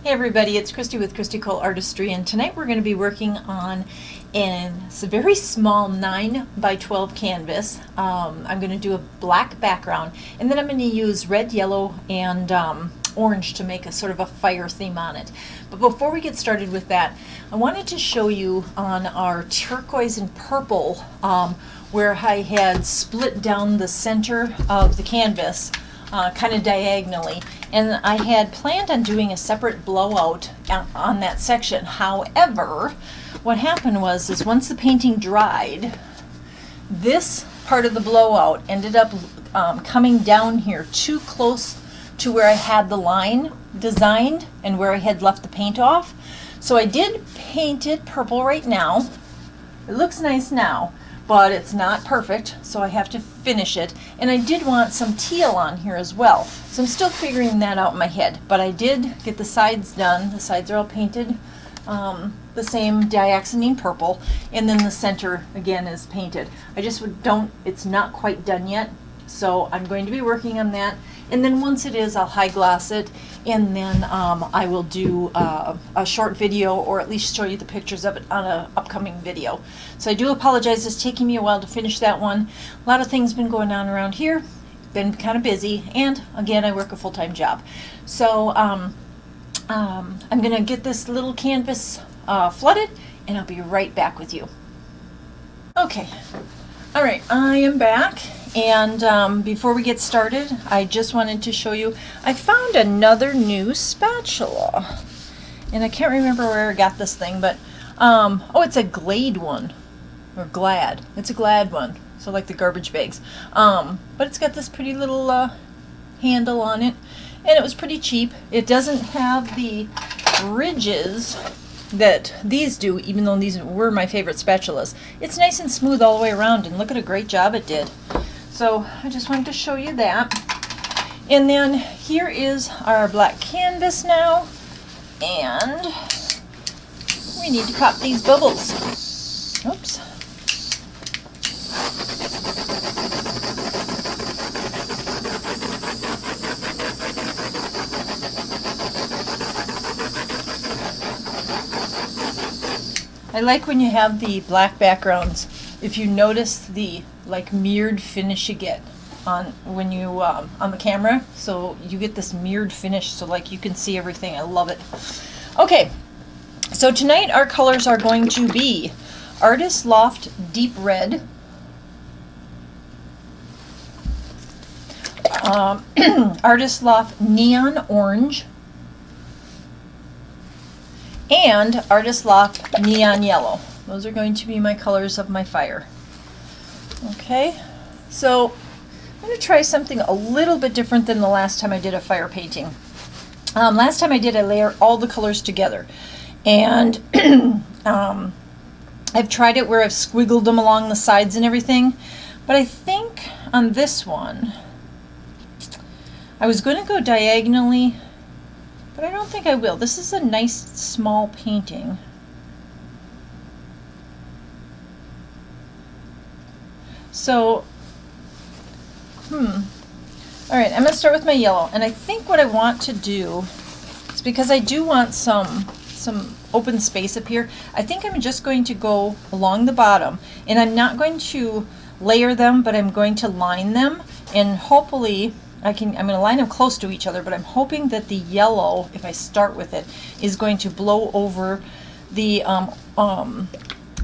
Hey everybody, it's Christy with ColeArtistry, and tonight we're going to be working on it's a very small 9 by 12 canvas. I'm going to do a black background, and then I'm going to use red, yellow, and orange to make a sort of a fire theme on it. But before we get started with that, I wanted to show you on our turquoise and purple where I had split down the center of the canvas kind of diagonally, and I had planned on doing a separate blowout on that section. However, what happened was once the painting dried, this part of the blowout ended up coming down here too close to where I had the line designed and where I had left the paint off. So I did paint it purple right now. It looks nice now, but it's not perfect, so I have to finish it. And I did want some teal on here as well, so I'm still figuring that out in my head. But I did get the sides done. The sides are all painted the same diaxanine purple, and then the center again is painted. I just it's not quite done yet, so I'm going to be working on that. And then once it is, I'll high gloss it, and then I will do a short video, or at least show you the pictures of it on an upcoming video. So I do apologize, it's taking me a while to finish that one. A lot of things been going on around here, been kind of busy, and again, I work a full-time job. So I'm gonna get this little canvas flooded, and I'll be right back with you. Okay, all right, I am back. And before we get started, I just wanted to show you, I found another new spatula. And I can't remember where I got this thing, but, oh, it's a Glade one, or Glad. It's a Glad one, so like the garbage bags. But it's got this pretty little handle on it, and it was pretty cheap. It doesn't have the ridges that these do, even though these were my favorite spatulas. It's nice and smooth all the way around, and look at a great job it did. So I just wanted to show you that. And then here is our black canvas now, and we need to pop these bubbles. Oops. I like when you have the black backgrounds. If you notice the like mirrored finish you get on when you on the camera, so you get this mirrored finish, so like you can see everything. I love it. Okay, so tonight our colors are going to be Artists Loft Deep Red, Artists Loft Neon Orange, and Artists Loft Neon Yellow. Those are going to be my colors of my fire. Okay, so I'm going to try something a little bit different than the last time I did a fire painting. Last time I layered all the colors together, and I've tried it where I've squiggled them along the sides and everything, but I think on this one I was going to go diagonally, but I don't think I will. This is a nice small painting. So, all right, I'm going to start with my yellow, and I think what I want to do is, because I do want some open space up here, I think I'm just going to go along the bottom, and I'm not going to layer them, but I'm going to line them, and hopefully I'm going to line them close to each other, but I'm hoping that the yellow, if I start with it, is going to blow over the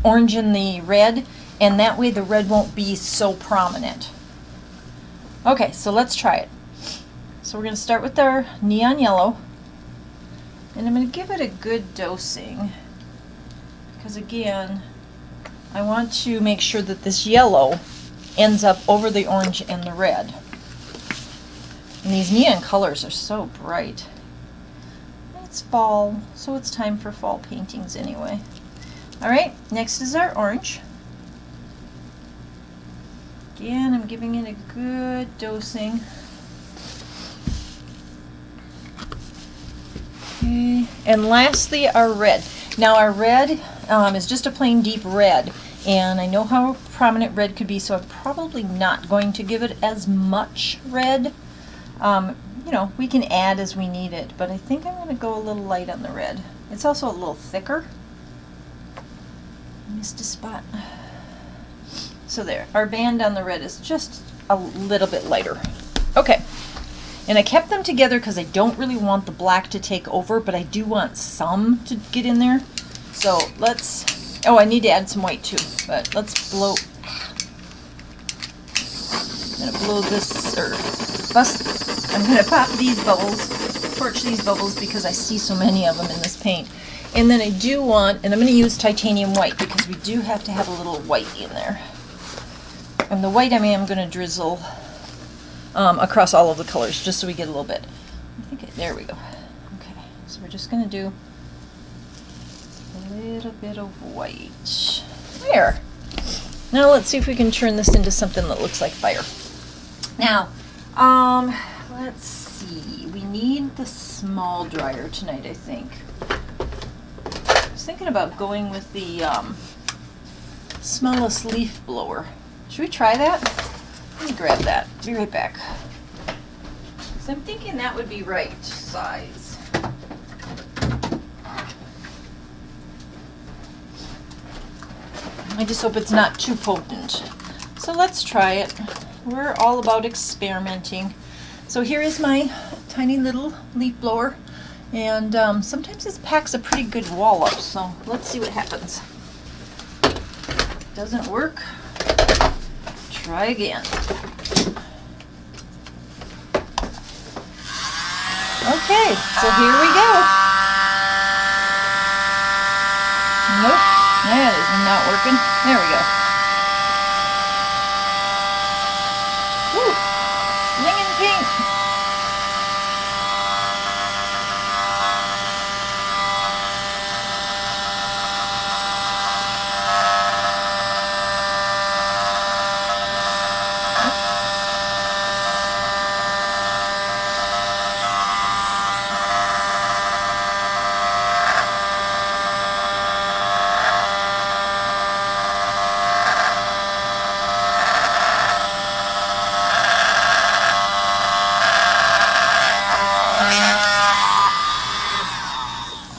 orange and the red, and that way the red won't be so prominent. Okay, so let's try it. So we're going to start with our neon yellow, and I'm going to give it a good dosing, because again, I want to make sure that this yellow ends up over the orange and the red. And these neon colors are so bright. It's fall, so it's time for fall paintings anyway. Alright, next is our orange. Again, I'm giving it a good dosing. Okay, and lastly our red. Now our red is just a plain deep red, and I know how prominent red could be, so I'm probably not going to give it as much red. you know, we can add as we need it, but I think I'm going to go a little light on the red. It's also a little thicker. I missed a spot. So there, our band on the red is just a little bit lighter. Okay, and I kept them together because I don't really want the black to take over, but I do want some to get in there. So let's, oh, I need to add some white too, but let's blow. I'm going to blow this, or bust, I'm going to pop these bubbles, torch these bubbles because I see so many of them in this paint. And then I do want, and I'm going to use titanium white because we do have to have a little white in there. And the white I am going to drizzle across all of the colors just so we get a little bit. I think there we go. Okay, so we're just going to do a little bit of white. There. Now let's see if we can turn this into something that looks like fire. Now, let's see. We need the small dryer tonight, I think. I was thinking about going with the smellless leaf blower. Should we try that? Let me grab that. Be right back. So I'm thinking that would be right size. I just hope it's not too potent. So let's try it. We're all about experimenting. So here is my tiny little leaf blower. And sometimes this packs a pretty good wallop. So let's see what happens. Doesn't work. Try again. Okay, so here we go. Nope, that is not working. There we go. Woo! Slinging pink.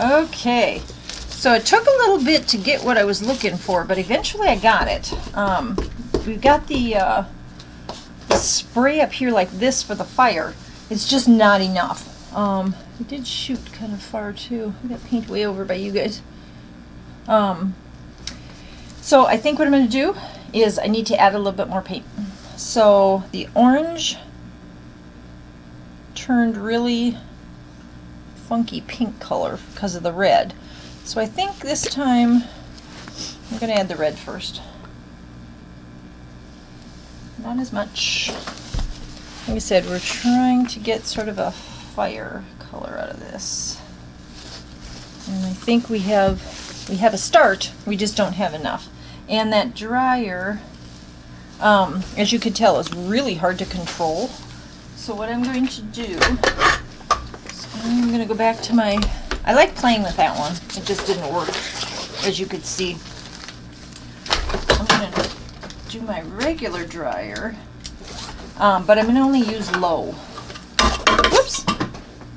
Okay, so it took a little bit to get what I was looking for, but eventually I got it. We've got the spray up here like this for the fire. It's just not enough. It did shoot kind of far too. I got paint way over by you guys. So I think what I'm going to do is I need to add a little bit more paint. So the orange turned really funky pink color because of the red. So I think this time I'm going to add the red first. Not as much. Like I said, we're trying to get sort of a fire color out of this. And I think we have a start, we just don't have enough. And that dryer, as you could tell, is really hard to control. So what I'm going to do, I'm going to go back to my, I like playing with that one. It just didn't work, as you could see. I'm going to do my regular dryer, but I'm going to only use low. Whoops!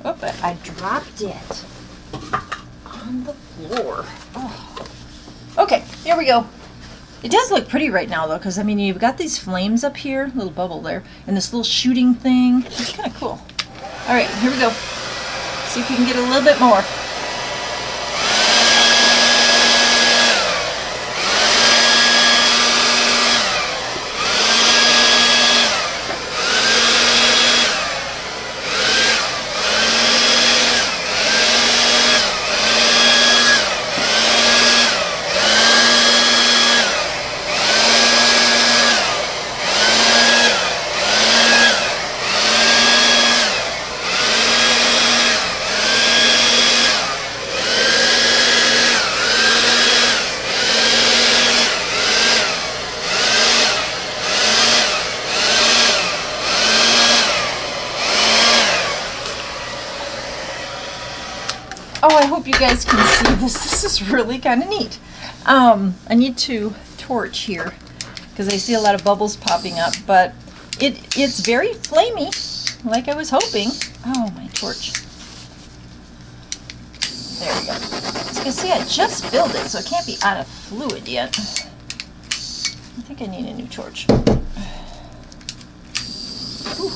Oh, I dropped it on the floor. Oh. Okay, here we go. It does look pretty right now, though, because, I mean, you've got these flames up here, little bubble there, and this little shooting thing. It's kind of cool. All right, here we go. See if we can get a little bit more. Oh, I hope you guys can see this. This is really kind of neat. I need to torch here because I see a lot of bubbles popping up, but it's very flamey. like I was hoping. Oh, my torch. There we go. As you can see, I just filled it, so it can't be out of fluid yet. I think I need a new torch. Ooh.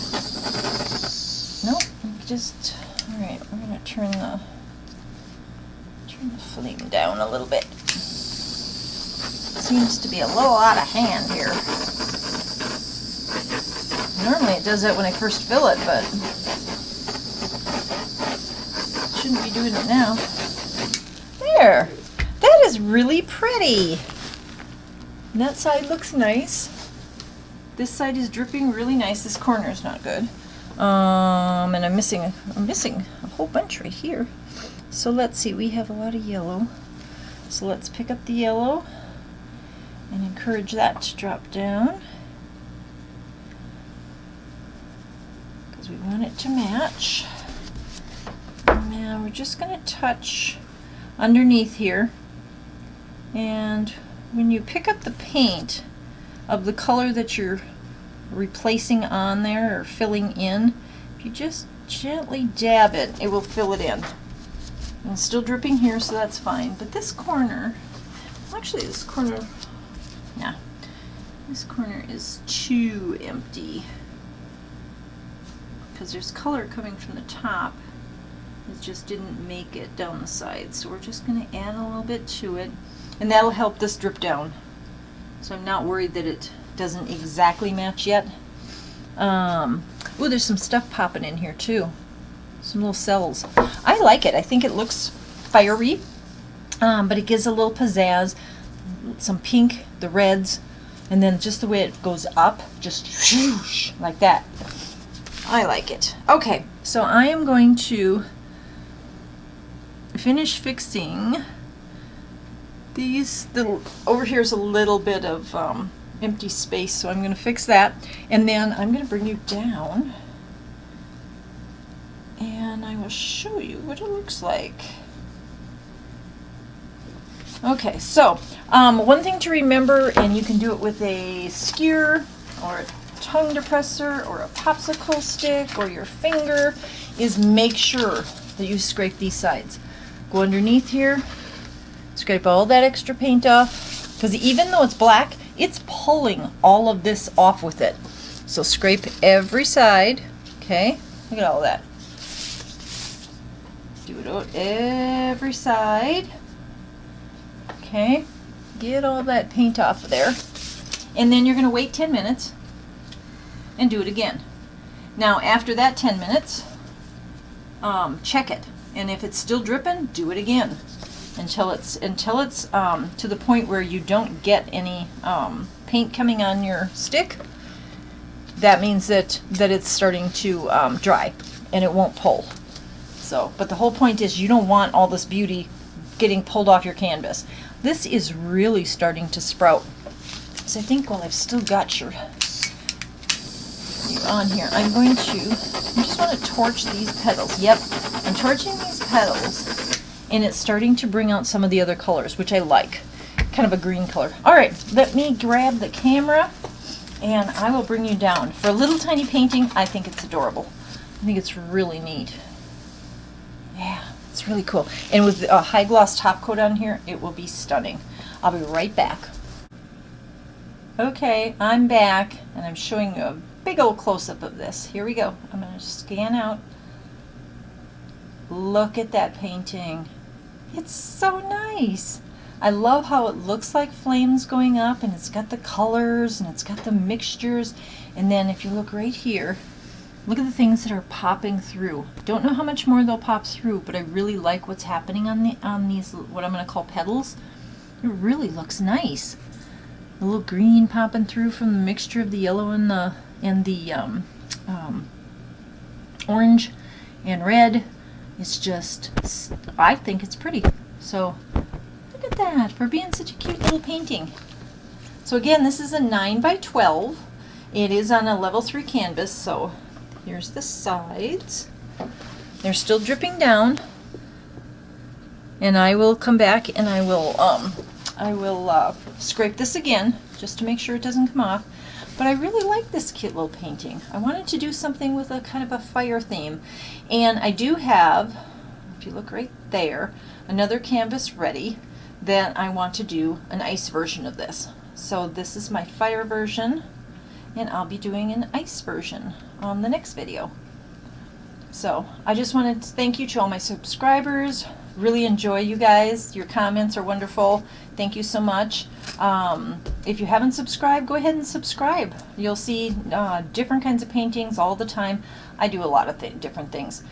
Nope, just, all right, we're gonna turn the flame down a little bit. Seems to be a little out of hand here. Normally it does that when I first fill it, but shouldn't be doing it now. There! That is really pretty! And that side looks nice. This side is dripping really nice. This corner is not good. And I'm missing a whole bunch right here. So let's see, we have a lot of yellow. So let's pick up the yellow and encourage that to drop down, because we want it to match. And now we're just going to touch underneath here, and when you pick up the paint of the color that you're replacing on there or filling in, if you just gently dab it, it will fill it in. And it's still dripping here, so that's fine. But this corner, actually this corner, nah, this corner is too empty because there's color coming from the top. It just didn't make it down the side. So we're just going to add a little bit to it, and that'll help this drip down. So I'm not worried that it doesn't exactly match yet. Oh, there's some stuff popping in here too. Some little cells. I like it. I think it looks fiery, but it gives a little pizzazz. Some pink, the reds, and then just the way it goes up, just whoosh, like that. I like it. Okay, so I am going to finish fixing these little, over here is a little bit of empty space, so I'm going to fix that, and then I'm going to bring you down and I will show you what it looks like. Okay, so one thing to remember, and you can do it with a skewer or a tongue depressor or a popsicle stick or your finger, is make sure that you scrape these sides. Go underneath here, scrape all that extra paint off, because even though it's black, it's pulling all of this off with it. So scrape every side, okay? Look at all that. Do it out every side. Okay, get all that paint off of there. And then you're going to wait 10 minutes and do it again. Now after that 10 minutes, check it. And if it's still dripping, do it again until it's to the point where you don't get any paint coming on your stick. That means that it's starting to dry and it won't pull. So, but the whole point is you don't want all this beauty getting pulled off your canvas. This is really starting to sprout. So I think while I've still got you on here, I just want to torch these petals. Yep, I'm torching these petals, and it's starting to bring out some of the other colors, which I like. Kind of a green color. All right, let me grab the camera, and I will bring you down. For a little tiny painting, I think it's adorable. I think it's really neat. Yeah, it's really cool. And with a high gloss top coat on here, it will be stunning. I'll be right back. Okay, I'm back, and I'm showing you a big old close-up of this. Here we go. I'm going to scan out. Look at that painting. It's so nice. I love how it looks like flames going up, and it's got the colors, and it's got the mixtures. And then if you look right here, look at the things that are popping through. Don't know how much more they'll pop through, but I really like what's happening on these, what I'm going to call petals. It really looks nice. A little green popping through from the mixture of the yellow and the orange and red. It's just, I think it's pretty. So look at that, for being such a cute little painting. So again, this is a 9 by 12. It is on a level 3 canvas, so here's the sides. They're still dripping down, and I will come back and I will scrape this again just to make sure it doesn't come off. But I really like this cute little painting. I wanted to do something with a kind of a fire theme. And I do have, if you look right there, another canvas ready that I want to do an ice version of this. So this is my fire version, and I'll be doing an ice version on the next video. So I just wanted to thank you to all my subscribers. Really enjoy you guys. Your comments are wonderful. Thank you so much. If you haven't subscribed, go ahead and subscribe. You'll see different kinds of paintings all the time. I do a lot of different things.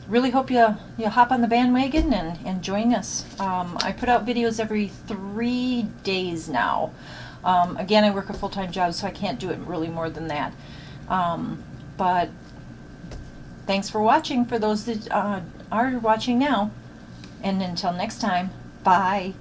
Really hope you hop on the bandwagon and join us. I put out videos every 3 days now. Again, I work a full-time job, so I can't do it really more than that. But thanks for watching for those that are watching now. And until next time, bye.